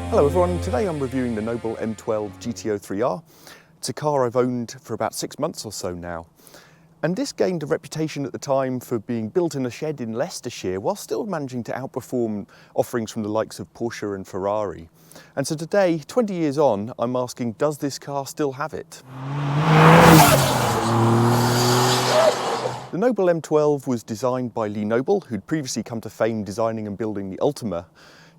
Hello everyone, today I'm reviewing the Noble M12 GTO-3R. It's a car I've owned for about 6 months or so now. And this gained a reputation at the time for being built in a shed in Leicestershire while still managing to outperform offerings from the likes of Porsche and Ferrari. And so today, 20 years on, I'm asking, does this car still have it? The Noble M12 was designed by Lee Noble, who'd previously come to fame designing and building the Ultima.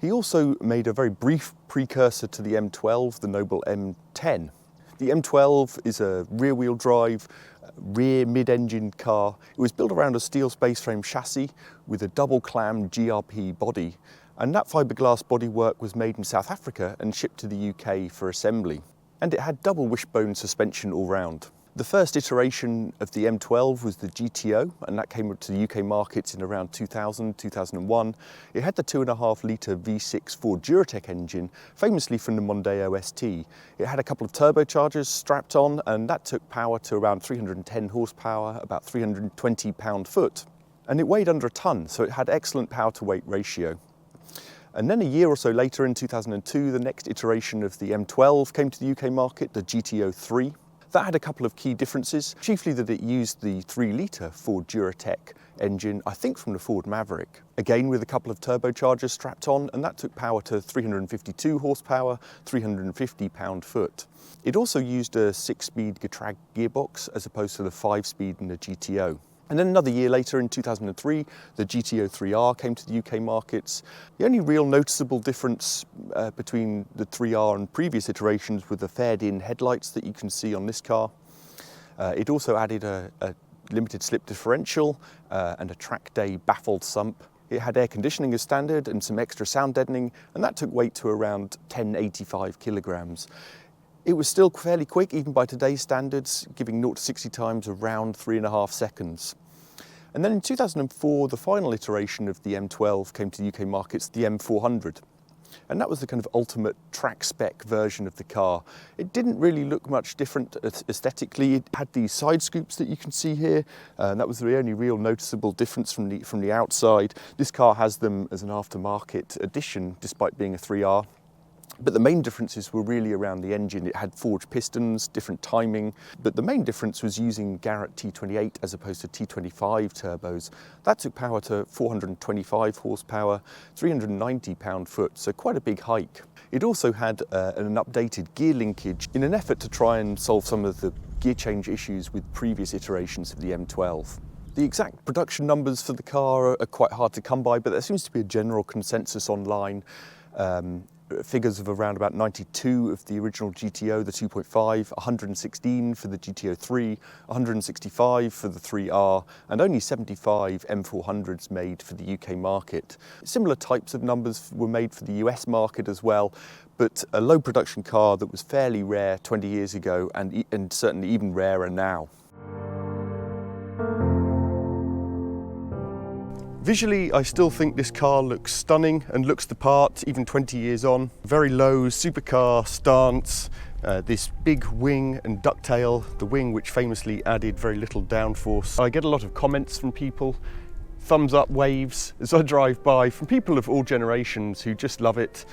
He also made a very brief precursor to the M12, the Noble M10. The M12 is a rear-wheel drive, rear mid-engine car. It was built around a steel space frame chassis with a double-clam GRP body, and that fiberglass bodywork was made in South Africa and shipped to the UK for assembly. And it had double wishbone suspension all round. The first iteration of the M12 was the GTO, and that came to the UK markets in around 2000, 2001. It had the 2.5 litre V6 Ford Duratec engine, famously from the Mondeo ST. It had a couple of turbochargers strapped on, and that took power to around 310 horsepower, about 320 pound-foot. And it weighed under a tonne, so it had excellent power-to-weight ratio. And then a year or so later, in 2002, the next iteration of the M12 came to the UK market, the GTO-3. That had a couple of key differences, chiefly that it used the 3 litre Ford Duratec engine, I think from the Ford Maverick. Again with a couple of turbochargers strapped on, and that took power to 352 horsepower, 350 pound-foot. It also used a 6-speed gearbox as opposed to the 5-speed in the GTO. And then another year later, in 2003, the GTO-3R came to the UK markets. The only real noticeable difference between the 3R and previous iterations were the faired-in headlights that you can see on this car. It also added a limited slip differential and a track day baffled sump. It had air conditioning as standard and some extra sound deadening, and that took weight to around 1085 kilograms. It was still fairly quick, even by today's standards, giving 0 to 60 times around 3.5 seconds. And then in 2004, the final iteration of the M12 came to the UK markets, the M400. And that was the kind of ultimate track spec version of the car. It didn't really look much different aesthetically. It had these side scoops that you can see here, and that was the only real noticeable difference from the outside. This car has them as an aftermarket addition, despite being a 3R. But the main differences were really around the engine. It had forged pistons, different timing, but the main difference was using Garrett T28 as opposed to T25 turbos. That took power to 425 horsepower, 390 pound-foot, so quite a big hike. It also had an updated gear linkage in an effort to try and solve some of the gear change issues with previous iterations of the M12. The exact production numbers for the car are quite hard to come by, but there seems to be a general consensus online. Figures of around about 92 of the original GTO, the 2.5, 116 for the GTO-3, 165 for the 3R, and only 75 M400s made for the UK market. Similar types of numbers were made for the US market as well, but a low production car that was fairly rare 20 years ago and certainly even rarer now. Visually, I still think this car looks stunning and looks the part, even 20 years on. Very low supercar stance, this big wing and ducktail, the wing which famously added very little downforce. I get a lot of comments from people, thumbs up waves as I drive by, from people of all generations who just love it.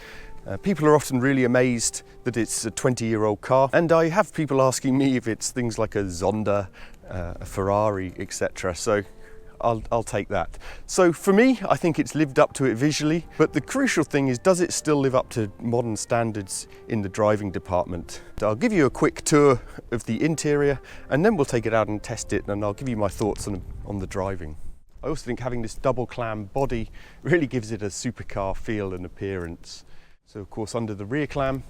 People are often really amazed that it's a 20-year-old car, and I have people asking me if it's things like a Zonda, a Ferrari, etc. So I'll take that. So for me, I think it's lived up to it visually, but the crucial thing is, does it still live up to modern standards in the driving department? I'll give you a quick tour of the interior, and then we'll take it out and test it, and I'll give you my thoughts on the driving. I also think having this double clam body really gives it a supercar feel and appearance. So of course, under the rear clam,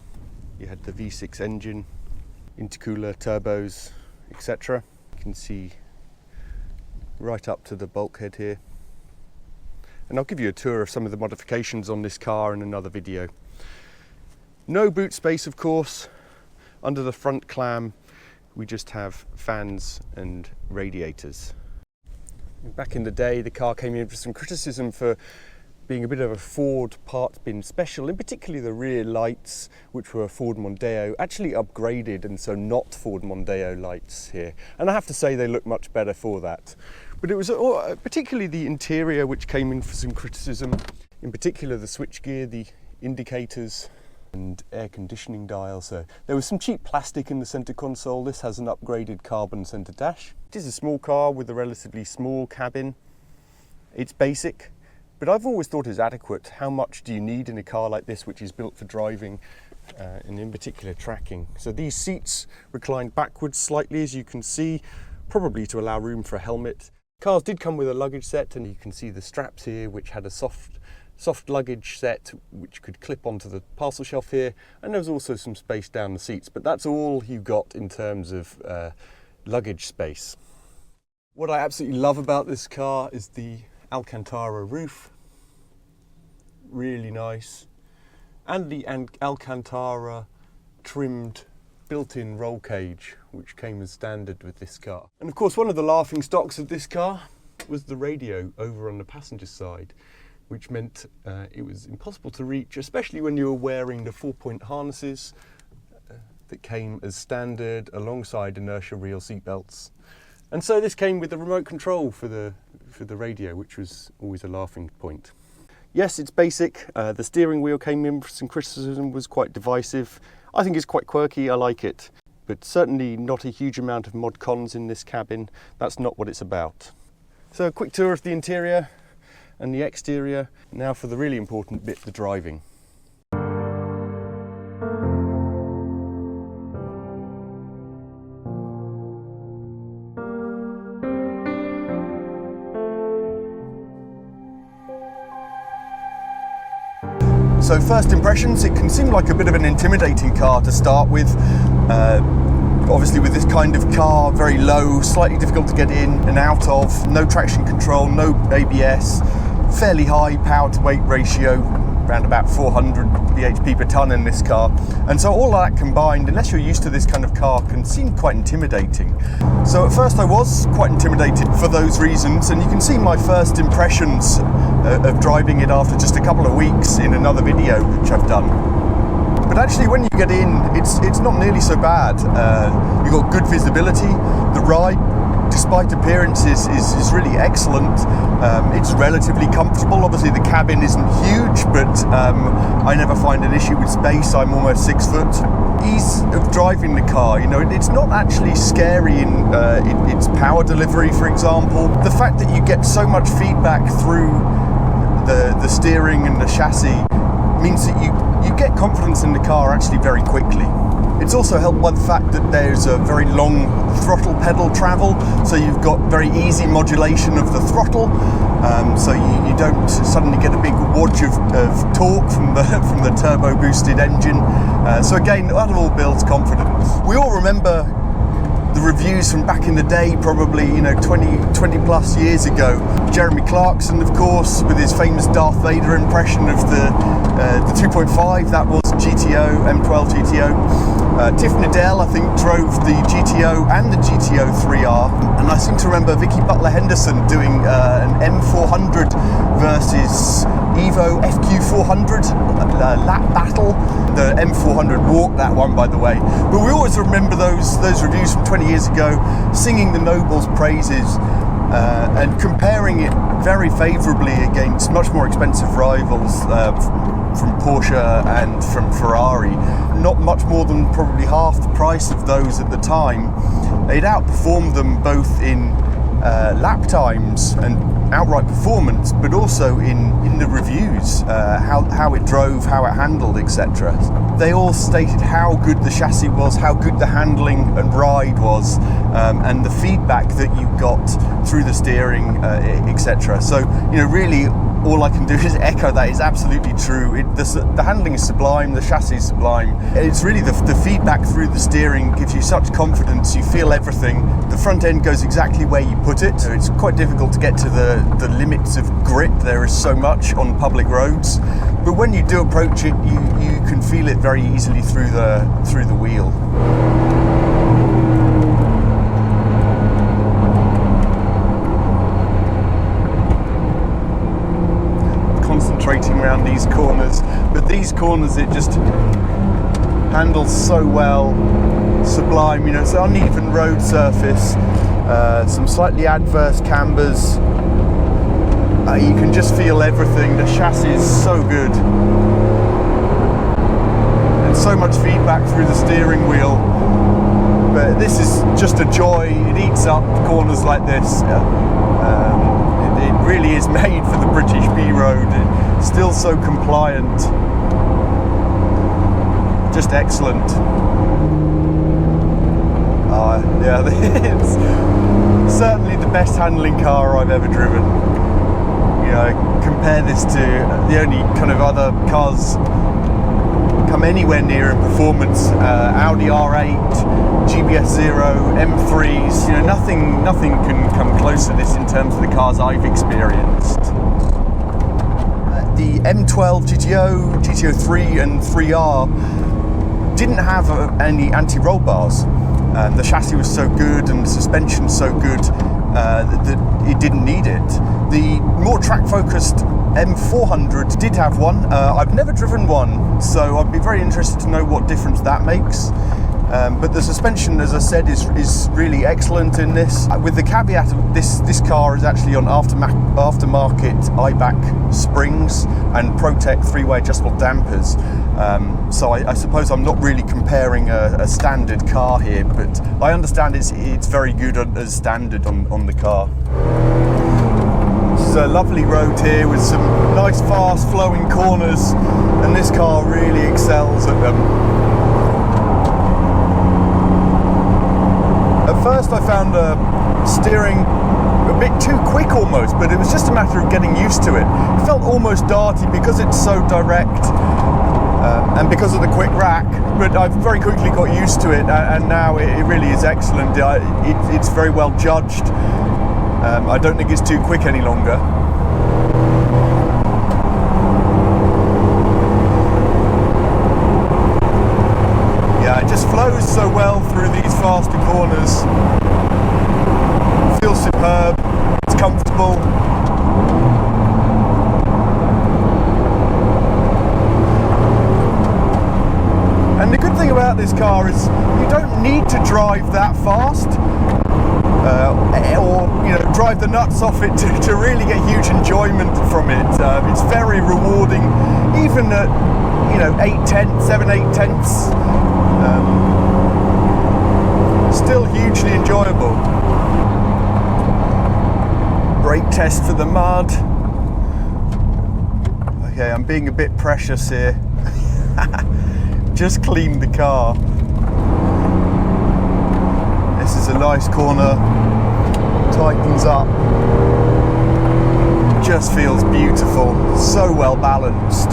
you had the V6 engine, intercooler, turbos, etc. You can see right up to the bulkhead here. And I'll give you a tour of some of the modifications on this car in another video. No boot space, of course. Under the front clam, we just have fans and radiators. Back in the day, the car came in for some criticism for being a bit of a Ford parts bin special, in particular the rear lights, which were Ford Mondeo, actually upgraded, and so not Ford Mondeo lights here. And I have to say they look much better for that. But it was particularly the interior which came in for some criticism, in particular the switchgear, the indicators, and air conditioning dial. So there was some cheap plastic in the centre console. This has an upgraded carbon centre dash. It is a small car with a relatively small cabin. It's basic, but I've always thought it's adequate. How much do you need in a car like this, which is built for driving and in particular tracking? So these seats recline backwards slightly, as you can see, probably to allow room for a helmet. Cars did come with a luggage set, and you can see the straps here, which had a soft luggage set which could clip onto the parcel shelf here, and there was also some space down the seats, but that's all you got in terms of luggage space. What I absolutely love about this car is the Alcantara roof, really nice, and the Alcantara trimmed built-in roll cage, which came as standard with this car. And of course, one of the laughing stocks of this car was the radio over on the passenger side, which meant it was impossible to reach, especially when you were wearing the 4-point harnesses that came as standard alongside inertia reel seatbelts. And so this came with the remote control for the radio, which was always a laughing point. Yes, it's basic. The steering wheel came in for some criticism, was quite divisive. I think it's quite quirky, I like it, but certainly not a huge amount of mod cons in this cabin. That's not what it's about. So a quick tour of the interior and the exterior. Now for the really important bit, the driving. So first impressions, it can seem like a bit of an intimidating car to start with. Obviously with this kind of car, very low, slightly difficult to get in and out of, no traction control, no ABS, fairly high power to weight ratio, around about 400 bhp per tonne in this car. And so all that combined, unless you're used to this kind of car, can seem quite intimidating. So at first I was quite intimidated for those reasons, and you can see my first impressions of driving it after just a couple of weeks in another video which I've done. But actually when you get in, it's not nearly so bad. You've got good visibility. The ride, despite appearances, is really excellent. It's relatively comfortable. Obviously the cabin isn't huge, but I never find an issue with space. I'm almost 6 foot. Ease of driving the car, you know, it's not actually scary in its power delivery, for example. The fact that you get so much feedback through the steering and the chassis means that you get confidence in the car actually very quickly. It's also helped by the fact that there's a very long throttle pedal travel, so you've got very easy modulation of the throttle, so you don't suddenly get a big wodge of torque from the turbo boosted engine. So again, that all builds confidence. We all remember the reviews from back in the day, probably 20 plus years ago. Jeremy Clarkson, of course, with his famous Darth Vader impression of the 2.5, that was M12 GTO. Tiff Needell, I think, drove the GTO and the GTO-3R, and I seem to remember Vicky Butler-Henderson doing an M400 versus Evo FQ400 lap battle. The M400 walked that one, by the way. But we always remember those reviews from 20 years ago, singing the Noble's praises and comparing it very favourably against much more expensive rivals from Porsche and from Ferrari. Not much more than probably half the price of those at the time. They'd outperformed them both in lap times and outright performance, but also in the reviews, how it drove, how it handled, etc. They all stated how good the chassis was, how good the handling and ride was, and the feedback that you got through the steering, etc. So, really all I can do is echo that. It's absolutely true. The handling is sublime, the chassis is sublime. It's really the feedback through the steering gives you such confidence, you feel everything. The front end goes exactly where you put it, so it's quite difficult to get to the limits of grip. There is so much on public roads, but when you do approach it, you can feel it very easily through the wheel. Concentrating around these corners, but these corners it just handles so well, sublime. It's an uneven road surface, some slightly adverse cambers. You can just feel everything. The chassis is so good. so much feedback through the steering wheel. But this is just a joy. It eats up corners like this. It really is made for the British B road. It's still so compliant. Just excellent. Yeah, it's certainly the best handling car I've ever driven. You know, compare this to the only kind of other cars come anywhere near in performance, Audi R8, GBS 0, M3s, you know, nothing can come close to this in terms of the cars I've experienced. The M12 GTO, GTO-3 and 3R didn't have any anti-roll bars. The chassis was so good and the suspension so good that it didn't need it. The more track-focused M400 did have one. I've never driven one, so I'd be very interested to know what difference that makes. But the suspension, as I said, is really excellent in this. With the caveat of this car is actually on aftermarket IBAC springs and ProTech 3-way adjustable dampers. So I suppose I'm not really comparing a standard car here, but I understand it's very good as standard on the car. This is a lovely road here with some nice fast flowing corners, and this car really excels at them. At first I found steering a bit too quick almost, but it was just a matter of getting used to it. It felt almost darty because it's so direct and because of the quick rack, but I've very quickly got used to it, and now it really is excellent. It's very well judged. I don't think it's too quick any longer. Yeah, it just flows so well through these faster corners. It feels superb, it's comfortable. And the good thing about this car is you don't need to drive that fast. Or drive the nuts off it to really get huge enjoyment from it. It's very rewarding, even at 7-8 tenths. Still hugely enjoyable. Brake test for the mud. Okay, I'm being a bit precious here. Just cleaned the car. This is a nice corner, tightens up, just feels beautiful, so well balanced.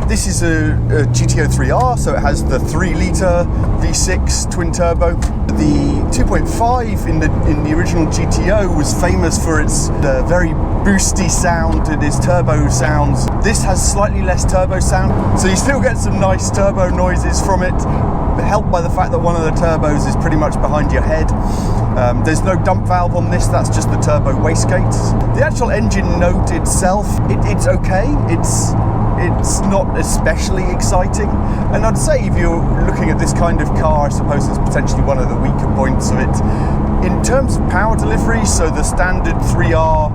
This is a GTO-3R, so it has the 3-litre V6 twin turbo. The 2.5 in the original GTO was famous for its very boosty sound and its turbo sounds. This has slightly less turbo sound, so you still get some nice turbo noises from it, helped by the fact that one of the turbos is pretty much behind your head. There's no dump valve on this, that's just the turbo wastegates. The actual engine note itself, it's okay. It's not especially exciting, and I'd say if you're looking at this kind of car, I suppose it's potentially one of the weaker points of it. In terms of power delivery, so the standard 3R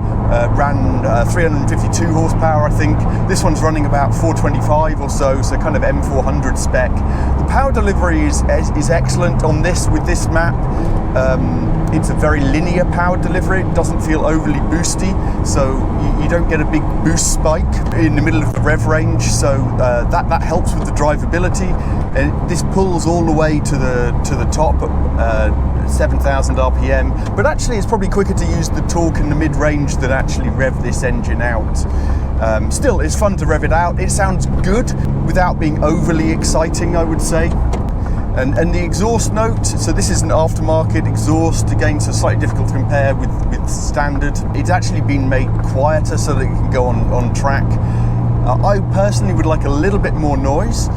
ran 352 horsepower, I think. This one's running about 425 or so kind of M400 spec. The power delivery is excellent on this with this map. It's a very linear power delivery. It doesn't feel overly boosty, so you don't get a big boost spike in the middle of the rev range, so that helps with the drivability. And this pulls all the way to the top, 7,000 RPM, but actually it's probably quicker to use the torque in the mid-range than actually rev this engine out. Still, it's fun to rev it out. It sounds good without being overly exciting, I would say. And the exhaust note, so this is an aftermarket exhaust, again, so slightly difficult to compare with standard. It's actually been made quieter so that it can go on track. I personally would like a little bit more noise.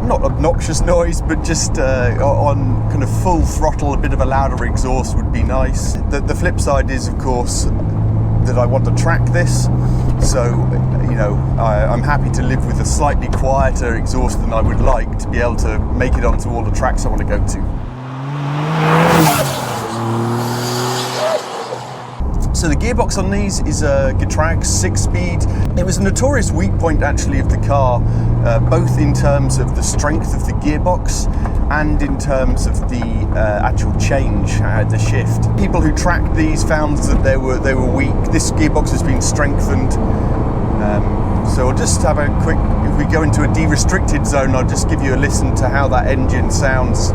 Not obnoxious noise, but just on kind of full throttle, a bit of a louder exhaust would be nice. The flip side is, of course, that I want to track this, so I'm happy to live with a slightly quieter exhaust than I would like to be able to make it onto all the tracks I want to go to. So the gearbox on these is a Duratec 6-speed. It was a notorious weak point actually of the car, both in terms of the strength of the gearbox and in terms of the actual change, the shift. People who tracked these found that they were weak. This gearbox has been strengthened. So we'll just have a quick, if we go into a de-restricted zone, I'll just give you a listen to how that engine sounds.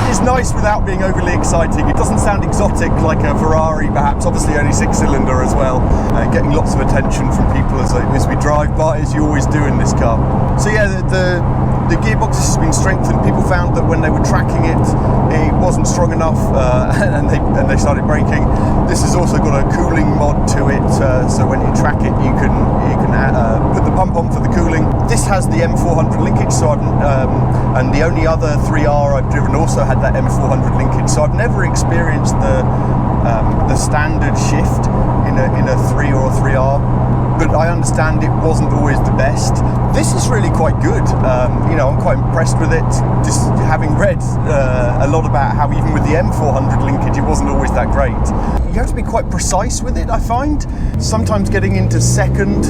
It's nice without being overly exciting. It doesn't sound exotic like a Ferrari perhaps, obviously only 6-cylinder as well, getting lots of attention from people as we drive by, as you always do in this car. So yeah, the gearbox has been strengthened. People found that when they were tracking it, it wasn't strong enough, and they started braking. This has also got a cooling mod to it, so when you track it, you can put the pump on for the cooling. This has the M400 linkage, so and the only other 3R I've driven also had that M400 linkage. So I've never experienced the standard shift in a 3 or a 3R. But I understand it wasn't always the best. This is really quite good. You know, I'm quite impressed with it. Just having read a lot about how even with the M400 linkage, it wasn't always that great. You have to be quite precise with it, I find. Sometimes getting into second.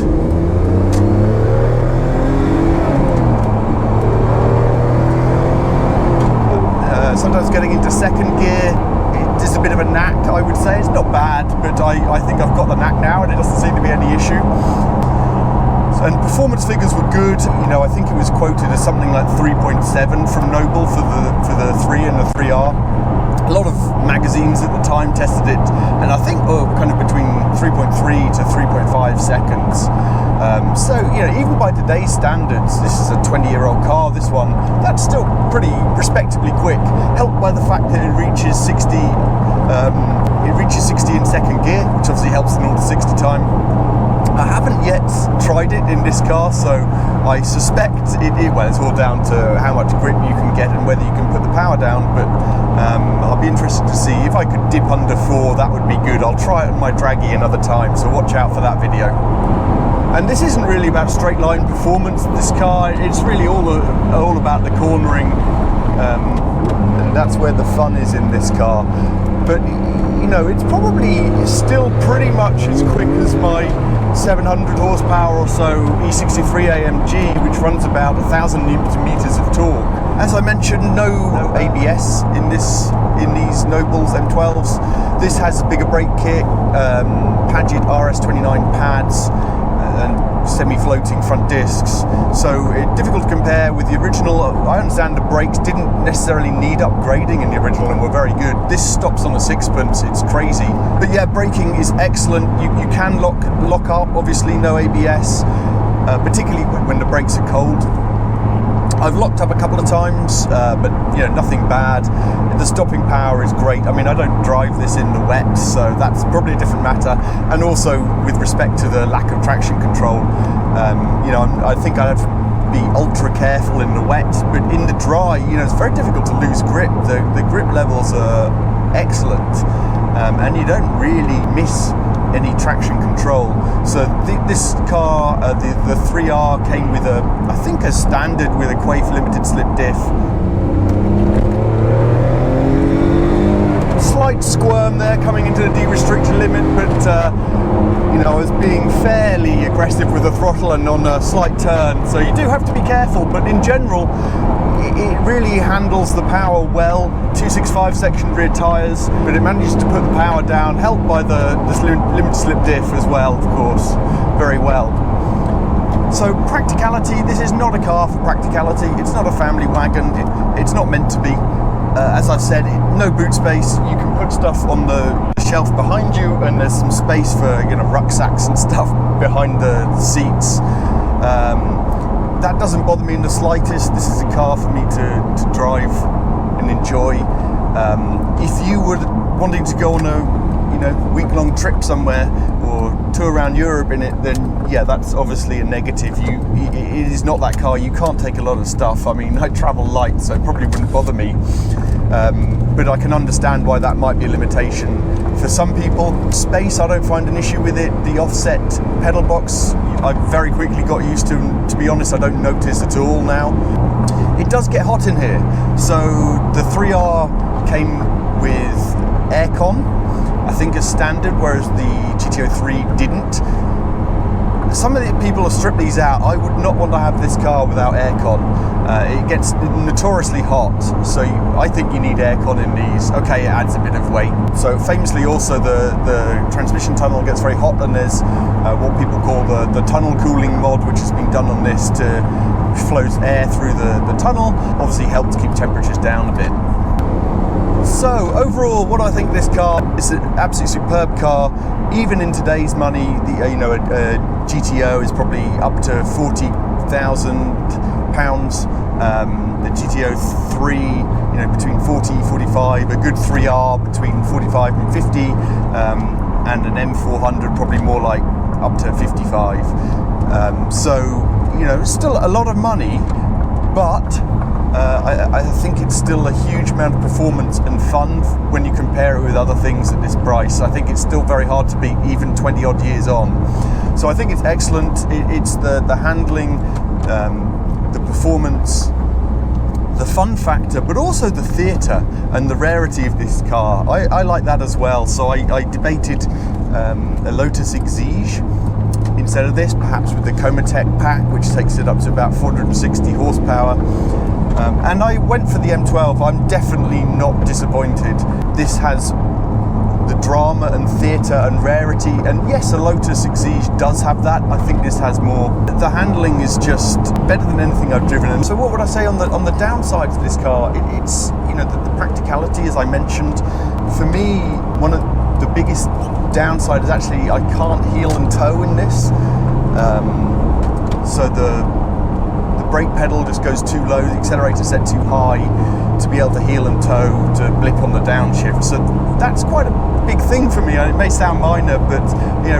Sometimes getting into second gear, it's a bit of a knack, I would say. It's not bad, but I think I've got the knack now and it doesn't seem to be any issue. And performance figures were good. You know, I think it was quoted as something like 3.7 from Noble for the 3 and the 3R. A lot of magazines at the time tested it, and I think kind of between 3.3 to 3.5 seconds. So, you know, even by today's standards, this is a 20-year-old car, this one, that's still pretty respectably quick, helped by the fact that it reaches 60 in second gear, which obviously helps the 0 to 60 time. I haven't yet tried it in this car, so I suspect well, it's all down to how much grip you can get and whether you can put the power down, but I'll be interested to see. If I could dip under 4, that would be good. I'll try it on my draggy another time, so watch out for that video. And this isn't really about straight line performance, this car, it's really all about the cornering, and that's where the fun is in this car. But, you know, it's probably still pretty much as quick as my 700 horsepower or so E63 AMG, which runs about 1,000 Newton meters of torque. As I mentioned, no ABS in these Nobles M12s. This has a bigger brake kit, Paget RS29 pads, and semi-floating front discs, so it's difficult to compare with the original. I understand the brakes didn't necessarily need upgrading in the original and were very good. This stops on a sixpence, it's crazy. But yeah, braking is excellent. You can lock up, obviously no ABS, particularly when the brakes are cold. I've locked up a couple of times, but you know, nothing bad. The stopping power is great. I mean, I don't drive this in the wet, so that's probably a different matter. And also, with respect to the lack of traction control, you know, I think I have to be ultra careful in the wet, but in the dry, you know, it's very difficult to lose grip. The grip levels are excellent, and you don't really miss any traction control. So this car, the 3R, came with I think a standard with a Quaife limited slip diff. Slight squirm there coming into the de-restricted limit, but you know, I was being fairly aggressive with the throttle and on a slight turn, so you do have to be careful, but in general it really handles the power well. 265 section rear tyres, but it manages to put the power down, helped by the limited slip diff as well, of course, very well. So practicality, this is not a car for practicality. It's not a family wagon. It's not meant to be. As I've said, no boot space. You can put stuff on the shelf behind you, and there's some space for, you know, rucksacks and stuff behind the seats. That doesn't bother me in the slightest. This is a car for me to drive and enjoy. If you were wanting to go on a week-long trip somewhere or tour around Europe in it, then yeah, that's obviously a negative. It is not that car. You can't take a lot of stuff. I mean, I travel light, so it probably wouldn't bother me. But I can understand why that might be a limitation. For some people, space, I don't find an issue with it. The offset pedal box, I very quickly got used to, and to be honest, I don't notice at all now. It does get hot in here. So the 3R came with aircon, I think as standard, whereas the GTO-3 didn't. Some of the people have stripped these out. I would not want to have this car without aircon. It gets notoriously hot, so I think you need aircon in these. Okay, it adds a bit of weight. So famously also the transmission tunnel gets very hot, and there's what people call the tunnel cooling mod, which has been done on this which flows air through the tunnel, obviously helps keep temperatures down a bit. So overall, what do I think of this car? It's an absolutely superb car. Even in today's money, a GTO is probably up to £40,000. The GTO-3, between 40, 45. A good 3R between 45 and 50, and an M400 probably more like up to 55. So it's still a lot of money, but I think it's still a huge amount of performance and fun when you compare it with other things at this price. I think it's still very hard to beat, even 20 odd years on. So I think it's excellent. It's the handling, the performance, the fun factor, but also the theatre and the rarity of this car. I like that as well. So I debated a Lotus Exige instead of this, perhaps with the Comatec pack, which takes it up to about 460 horsepower. And I went for the M12. I'm definitely not disappointed. This has the drama and theatre and rarity, and yes, a Lotus Exige does have that. I think this has more. The handling is just better than anything I've driven. And so what would I say on the downsides of this car? It's the practicality, as I mentioned. For me, one of the biggest downside is actually I can't heel and tow in this. So the brake pedal just goes too low, the accelerator set too high to be able to heel and tow, to blip on the downshift. So that's quite a big thing for me. It may sound minor, but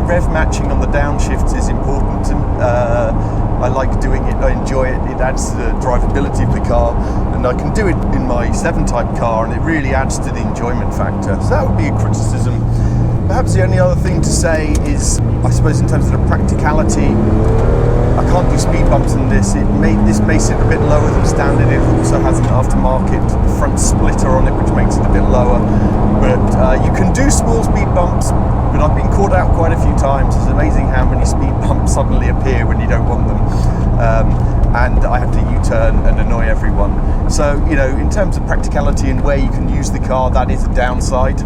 rev matching on the downshift is important, and I like doing it. I enjoy it. It adds to the drivability of the car, and I can do it in my 7-type car, and it really adds to the enjoyment factor. So that would be a criticism. Perhaps the only other thing to say is, I suppose, in terms of the practicality, I can't do speed bumps in this. This may sit a bit lower than standard. It also has an aftermarket front splitter on it, which makes it a bit lower. But you can do small speed bumps, but I've been caught out quite a few times. It's amazing how many speed bumps suddenly appear when you don't want them. And I have to U-turn and annoy everyone. So, in terms of practicality and where you can use the car, that is a downside.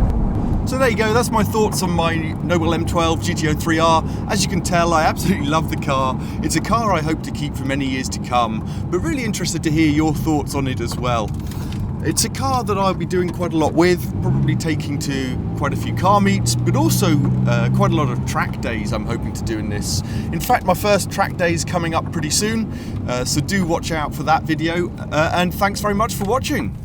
So there you go, that's my thoughts on my Noble M12 GTO-3R. As you can tell, I absolutely love the car. It's a car I hope to keep for many years to come, but really interested to hear your thoughts on it as well. It's a car that I'll be doing quite a lot with, probably taking to quite a few car meets, but also quite a lot of track days I'm hoping to do in this. In fact, my first track day is coming up pretty soon, so do watch out for that video, and thanks very much for watching.